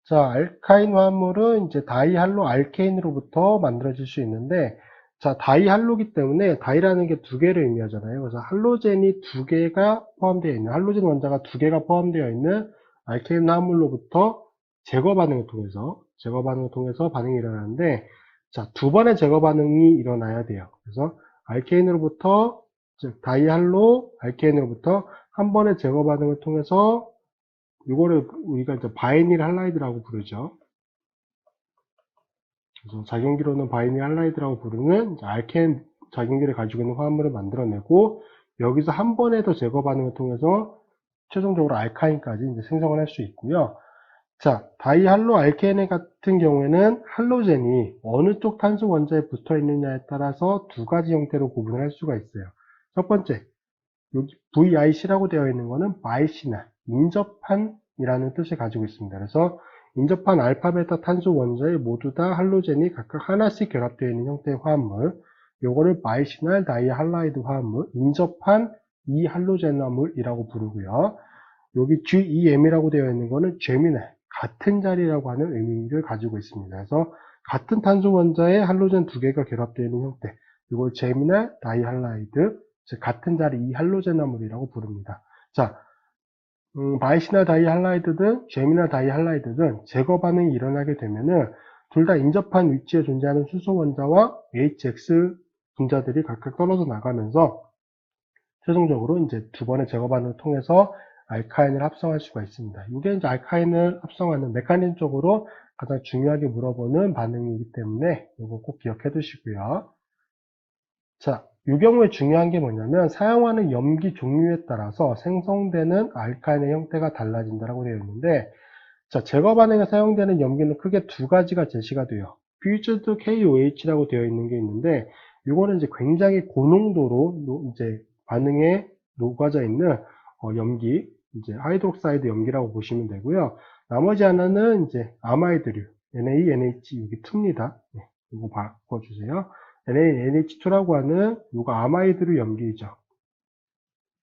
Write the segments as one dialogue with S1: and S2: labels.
S1: 자, 알카인 화합물은 이제 다이할로 알케인으로부터 만들어질 수 있는데, 자, 다이할로기 때문에 다이라는 게 두 개를 의미하잖아요. 그래서 할로젠이 두 개가 포함되어 있는, 할로젠 원자가 두 개가 포함되어 있는 알케인 화합물로부터 제거 반응을 통해서 반응이 일어나는데, 자, 두 번의 제거 반응이 일어나야 돼요. 그래서 알케인으로부터, 즉, 다이할로 알케인으로부터 한 번의 제거 반응을 통해서 이거를 우리가 이제 바이닐 할라이드라고 부르죠. 그래서 작용기로는 바이닐 할라이드라고 부르는 알켄 작용기를 가지고 있는 화합물을 만들어내고 여기서 한 번에 더 제거 반응을 통해서 최종적으로 알카인까지 이제 생성을 할 수 있고요. 자, 다이할로 알케인 같은 경우에는 할로젠이 어느 쪽 탄소 원자에 붙어 있느냐에 따라서 두 가지 형태로 구분을 할 수가 있어요. 첫 번째, 여기 VIC라고 되어 있는 거는 바이시날, 인접한이라는 뜻을 가지고 있습니다. 그래서 인접한 알파, 베타 탄소 원자에 모두 다 할로젠이 각각 하나씩 결합되어 있는 형태의 화합물, 요거를 바이시날 다이할라이드 화합물, 인접한 이할로젠화물이라고 부르고요. 여기 GEM이라고 되어 있는 거는 제미날, 같은 자리라고 하는 의미를 가지고 있습니다. 그래서 같은 탄소 원자에 할로젠 두 개가 결합되어 있는 형태, 이걸 제미날 다이할라이드, 즉 같은 자리 이할로젠화물이라고 부릅니다. 자, 바이시날 다이할라이드든 제미날 다이할라이드든 제거 반응이 일어나게 되면은 둘 다 인접한 위치에 존재하는 수소 원자와 HX 분자들이 각각 떨어져 나가면서 최종적으로 이제 두 번의 제거 반응을 통해서 알카인을 합성할 수가 있습니다. 이게 이제 알카인을 합성하는 메커니즘적으로 가장 중요하게 물어보는 반응이기 때문에 이거 꼭 기억해 두시고요. 자, 이 경우에 중요한 게 뭐냐면 사용하는 염기 종류에 따라서 생성되는 알카인의 형태가 달라진다고 되어 있는데, 자, 제거 반응에 사용되는 염기는 크게 두 가지가 제시가 돼요. 퓨즈드 KOH라고 되어 있는 게 있는데, 이거는 이제 굉장히 고농도로 이제 반응에 녹아져 있는 염기, 이제 하이드록사이드 염기라고 보시면 되고요. 나머지 하나는 이제 아마이드류, NaNH 여기 2입니다. 네, 이거 바꿔주세요. NaNH2라고 하는 이거 아마이드류 염기이죠.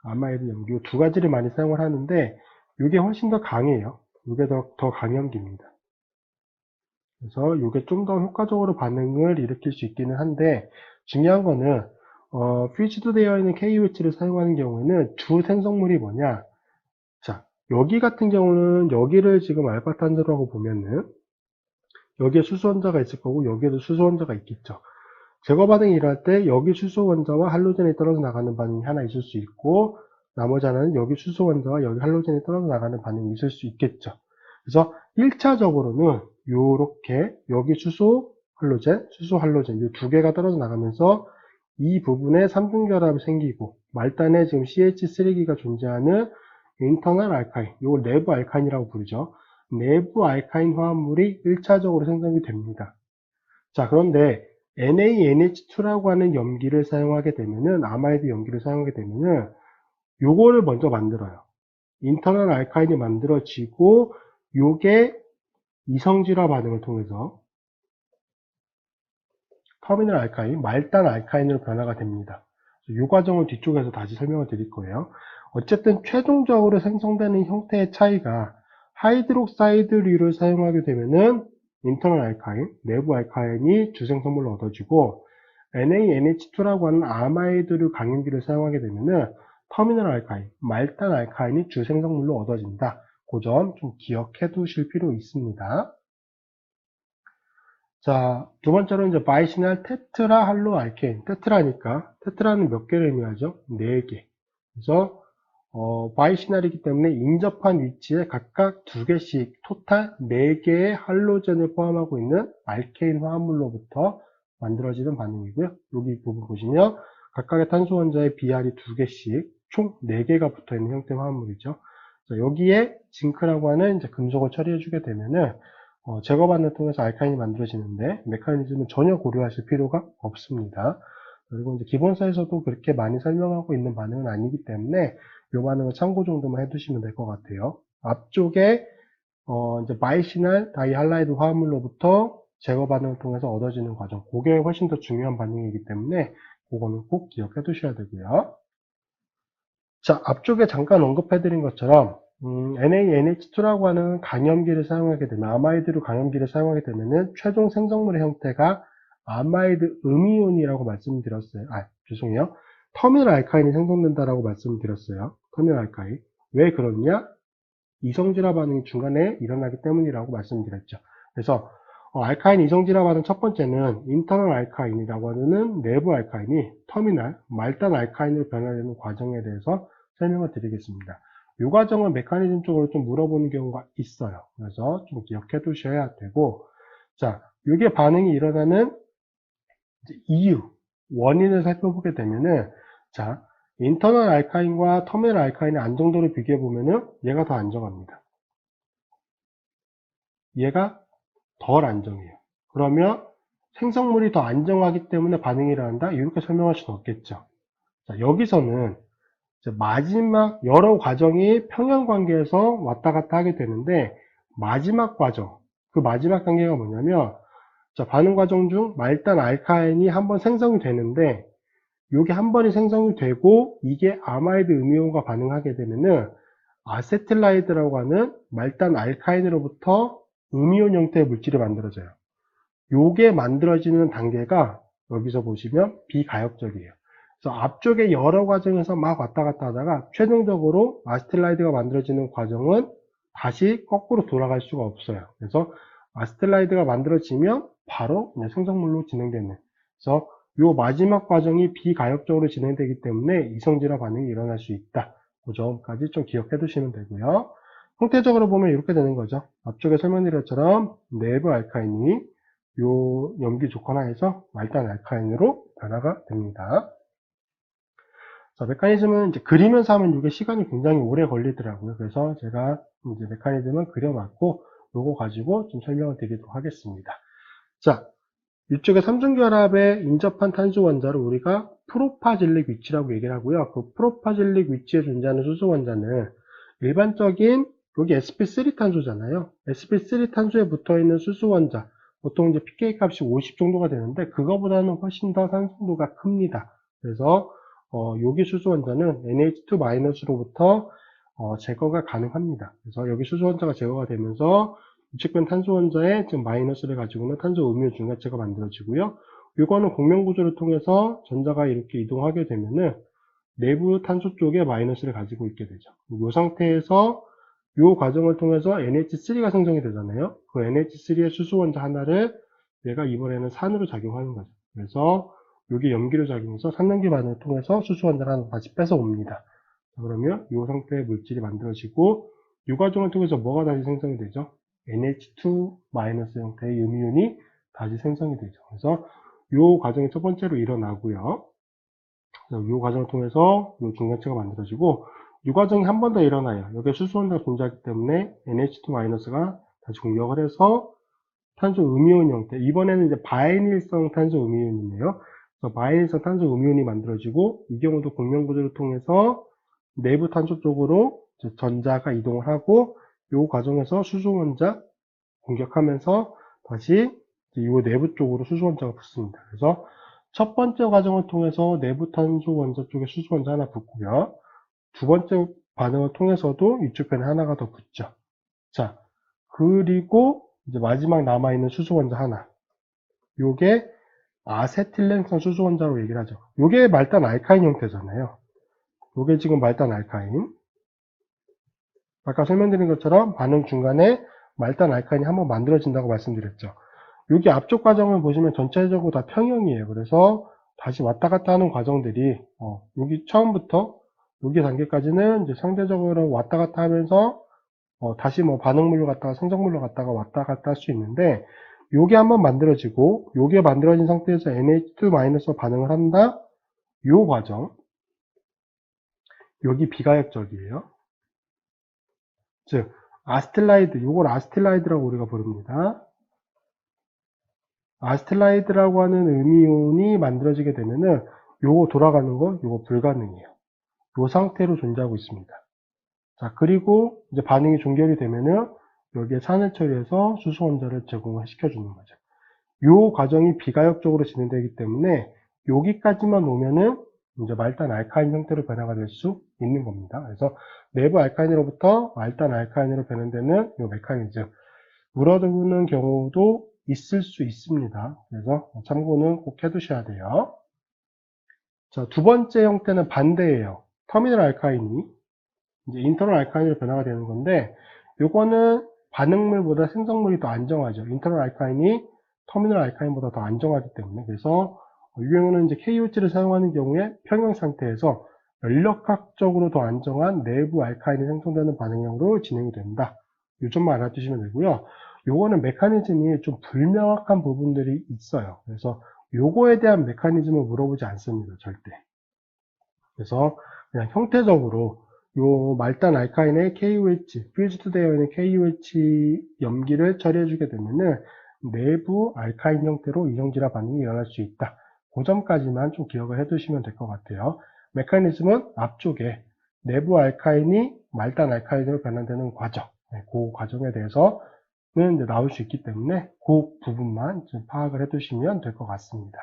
S1: 아마이드 염기 두 가지를 많이 사용을 하는데 이게 훨씬 더 강해요. 이게 더 강염기입니다. 그래서 이게 좀 더 효과적으로 반응을 일으킬 수 있기는 한데 중요한 거는 퓨즈드 되어 있는 KOH를 사용하는 경우에는 주 생성물이 뭐냐? 자, 여기 같은 경우는 여기를 지금 알파탄소라고 보면은 여기에 수소 원자가 있을 거고 여기에도 수소 원자가 있겠죠. 제거 반응이 일어날 때 여기 수소 원자와 할로젠이 떨어져 나가는 반응이 하나 있을 수 있고 나머지 하나는 여기 수소 원자와 여기 할로젠이 떨어져 나가는 반응이 있을 수 있겠죠. 그래서 1차적으로는 요렇게 여기 수소 할로젠 이 두 개가 떨어져 나가면서 이 부분에 삼중결합이 생기고 말단에 지금 CH3기가 존재하는 인터널 알카인, 이걸 내부 알카인이라고 부르죠. 내부 알카인 화합물이 1차적으로 생성이 됩니다. 자, 그런데 NaNH2라고 하는 염기를 사용하게 되면은, 아마이드 염기를 사용하게 되면은, 요거를 먼저 만들어요. 인터널 알카인이 만들어지고, 요게 이성질화 반응을 통해서 터미널 알카인, 말단 알카인으로 변화가 됩니다. 이 과정을 뒤쪽에서 다시 설명을 드릴 거예요. 어쨌든 최종적으로 생성되는 형태의 차이가 하이드록사이드류를 사용하게 되면은 인터널 알카인, 내부 알카인이 주생성물로 얻어지고 NaNH2라고 하는 아마이드류 강염기를 사용하게 되면은 터미널 알카인, 말단 알카인이 주생성물로 얻어진다. 그 점 좀 기억해 두실 필요 있습니다. 자, 두 번째로 이제 바이시날 테트라 할로 알케인. 테트라니까 테트라는 몇 개를 의미하죠? 4개. 그래서 바이시날이기 때문에 인접한 위치에 각각 2개씩 토탈 4개의 할로젠을 포함하고 있는 알케인 화합물로부터 만들어지는 반응이고요. 여기 부분 보시면 각각의 탄소 원자의 BR이 2개씩 총 4개가 붙어 있는 형태의 화합물이죠. 자, 여기에 징크라고 하는 이제 금속을 처리해 주게 되면은 제거 반응을 통해서 알카인이 만들어지는데 메커니즘은 전혀 고려하실 필요가 없습니다. 그리고 이제 기본서에서도 그렇게 많이 설명하고 있는 반응은 아니기 때문에 이 반응을 참고 정도만 해두시면 될 것 같아요. 앞쪽에 이제 바이시날 다이할라이드 화합물로부터 제거 반응을 통해서 얻어지는 과정, 그게 훨씬 더 중요한 반응이기 때문에 그거는 꼭 기억해 두셔야 되고요. 자, 앞쪽에 잠깐 언급해 드린 것처럼 NaNH2라고 하는 강염기를 사용하게 되면, 아마이드로 강염기를 사용하게 되면은 최종 생성물의 형태가 아마이드 음이온이라고 말씀드렸어요. 죄송해요. 터미널 알카인이 생성된다라고 말씀드렸어요. 터미널 알카인. 왜 그러냐? 이성질화 반응이 중간에 일어나기 때문이라고 말씀드렸죠. 그래서 알카인 이성질화 반응 첫 번째는 인터널 알카인이라고 하는 내부 알카인이 터미널 말단 알카인으로 변화되는 과정에 대해서 설명을 드리겠습니다. 이 과정은 메커니즘 쪽으로 좀 물어보는 경우가 있어요. 그래서 좀 기억해 두셔야 되고, 자, 이게 반응이 일어나는 이유, 원인을 살펴보게 되면은, 자, 인터널 알카인과 터미널 알카인의 안정도를 비교해 보면은 얘가 더 안정합니다. 얘가 덜 안정해요. 그러면 생성물이 더 안정하기 때문에 반응이 일어난다? 이렇게 설명할 수는 없겠죠. 자, 여기서는 마지막 여러 과정이 평형관계에서 왔다 갔다 하게 되는데, 마지막 과정, 그 마지막 단계가 뭐냐면, 자, 반응 과정 중 말단 알카인이 한번 생성이 되는데, 요게 한 번이 생성이 되고 이게 아마이드 음이온과 반응하게 되면은 아세틸라이드라고 하는 말단 알카인으로부터 음이온 형태의 물질이 만들어져요. 요게 만들어지는 단계가 여기서 보시면 비가역적이에요. 그래서 앞쪽에 여러 과정에서 막 왔다 갔다 하다가 최종적으로 아세틸라이드가 만들어지는 과정은 다시 거꾸로 돌아갈 수가 없어요. 그래서 아세틸라이드가 만들어지면 바로 생성물로 진행되는, 그래서 요 마지막 과정이 비가역적으로 진행되기 때문에 이성질화 반응이 일어날 수 있다. 그 점까지 좀 기억해 두시면 되고요. 형태적으로 보면 이렇게 되는 거죠. 앞쪽에 설명드린 것처럼 내부 알카인이 요 염기 조건하에서 말단 알카인으로 변화가 됩니다. 자, 메커니즘은 이제 그리면서 하면 이게 시간이 굉장히 오래 걸리더라고요. 그래서 제가 이제 메커니즘은 그려놨고 요거 가지고 좀 설명을 드리도록 하겠습니다. 자, 이쪽에 삼중결합에 인접한 탄소 원자를 우리가 프로파질릭 위치라고 얘기를 하고요. 그 프로파질릭 위치에 존재하는 수소 원자는 일반적인 여기 sp3 탄소잖아요. sp3 탄소에 붙어 있는 수소 원자, 보통 이제 pK 값이 50 정도가 되는데 그거보다는 훨씬 더 산성도가 큽니다. 그래서 여기 수소 원자는 NH2-로부터 제거가 가능합니다. 그래서 여기 수소 원자가 제거가 되면서 유축변 탄소 원자에 지금 마이너스를 가지고 있는 탄소 음이온 중화체가 만들어지고요. 이거는 공명 구조를 통해서 전자가 이렇게 이동하게 되면은 내부 탄소 쪽에 마이너스를 가지고 있게 되죠. 이 상태에서 이 과정을 통해서 NH3가 생성이 되잖아요. 그 NH3의 수소 원자 하나를 얘가 이번에는 산으로 작용하는 거죠. 그래서 여기 염기로 작용해서 산염기 반응을 통해서 수소 원자를 하나 다시 뺏어 옵니다. 그러면 이 상태의 물질이 만들어지고 이 과정을 통해서 뭐가 다시 생성이 되죠? NH2- 형태의 음이온이 다시 생성이 되죠. 그래서 이 과정이 첫 번째로 일어나고요. 이 과정을 통해서 이 중간체가 만들어지고 이 과정이 한 번 더 일어나요. 여기에 수소원자가 존재하기 때문에 NH2-가 다시 공격을 해서 탄소 음이온 형태, 이번에는 이제 바이닐성 탄소 음이온이네요. 그래서 바이닐성 탄소 음이온이 만들어지고 이 경우도 공명 구조를 통해서 내부 탄소 쪽으로 전자가 이동을 하고 이 과정에서 수소 원자 공격하면서 다시 이 내부 쪽으로 수소 원자가 붙습니다. 그래서 첫 번째 과정을 통해서 내부 탄소 원자 쪽에 수소 원자 하나 붙고요. 두 번째 반응을 통해서도 이쪽편에 하나가 더 붙죠. 자, 그리고 이제 마지막 남아있는 수소 원자 하나. 요게 아세틸렌성 수소 원자로 얘기를 하죠. 요게 말단 알카인 형태잖아요. 요게 지금 말단 알카인. 아까 설명드린 것처럼 반응 중간에 말단 알카인이 한번 만들어진다고 말씀드렸죠. 여기 앞쪽 과정을 보시면 전체적으로 다 평형이에요. 그래서 다시 왔다 갔다 하는 과정들이 여기 처음부터 여기 단계까지는 이제 상대적으로 왔다 갔다 하면서 다시 뭐 반응물로 갔다가 생성물로 갔다가 왔다 갔다 할 수 있는데 요게 한번 만들어지고 요게 만들어진 상태에서 NH2- 반응을 한다. 요 과정 여기 비가역적이에요. 즉 아스틸라이드, 요걸 아스틸라이드라고 우리가 부릅니다. 아스틸라이드라고 하는 음이온이 만들어지게 되면은 요거 돌아가는 거 요거 불가능해요. 요 상태로 존재하고 있습니다. 자, 그리고 이제 반응이 종결이 되면은 여기에 산을 처리해서 수소 원자를 제공을 시켜주는 거죠. 요 과정이 비가역적으로 진행되기 때문에 여기까지만 오면은 이제 말단 알카인 형태로 변화가 될 수 있는 겁니다. 그래서 내부 알카인으로부터 말단 알카인으로 변환되는 이 메커니즘, 물어두는 경우도 있을 수 있습니다. 그래서 참고는 꼭 해두셔야 돼요. 자, 두 번째 형태는 반대예요. 터미널 알카인이 이제 인터널 알카인으로 변화가 되는 건데, 요거는 반응물보다 생성물이 더 안정하죠. 인터널 알카인이 터미널 알카인보다 더 안정하기 때문에. 그래서 이 경우는 이제 KOH를 사용하는 경우에 평형 상태에서 연력학적으로 더 안정한 내부 알카인이 생성되는 반응형으로 진행이 된다. 이 점만 알아두시면 되고요. 요거는 메커니즘이 좀 불명확한 부분들이 있어요. 그래서 요거에 대한 메커니즘을 물어보지 않습니다. 절대. 그래서 그냥 형태적으로 요 말단 알카인의 KOH, 퓨즈드 되어 있는 KOH 염기를 처리해주게 되면은 내부 알카인 형태로 이정지라 반응이 일어날 수 있다. 그 점까지만 좀 기억을 해두시면 될 것 같아요. 메커니즘은 앞쪽에 내부 알카인이 말단 알카인으로 변환되는 과정, 그 과정에 대해서는 이제 나올 수 있기 때문에 그 부분만 좀 파악을 해두시면 될 것 같습니다.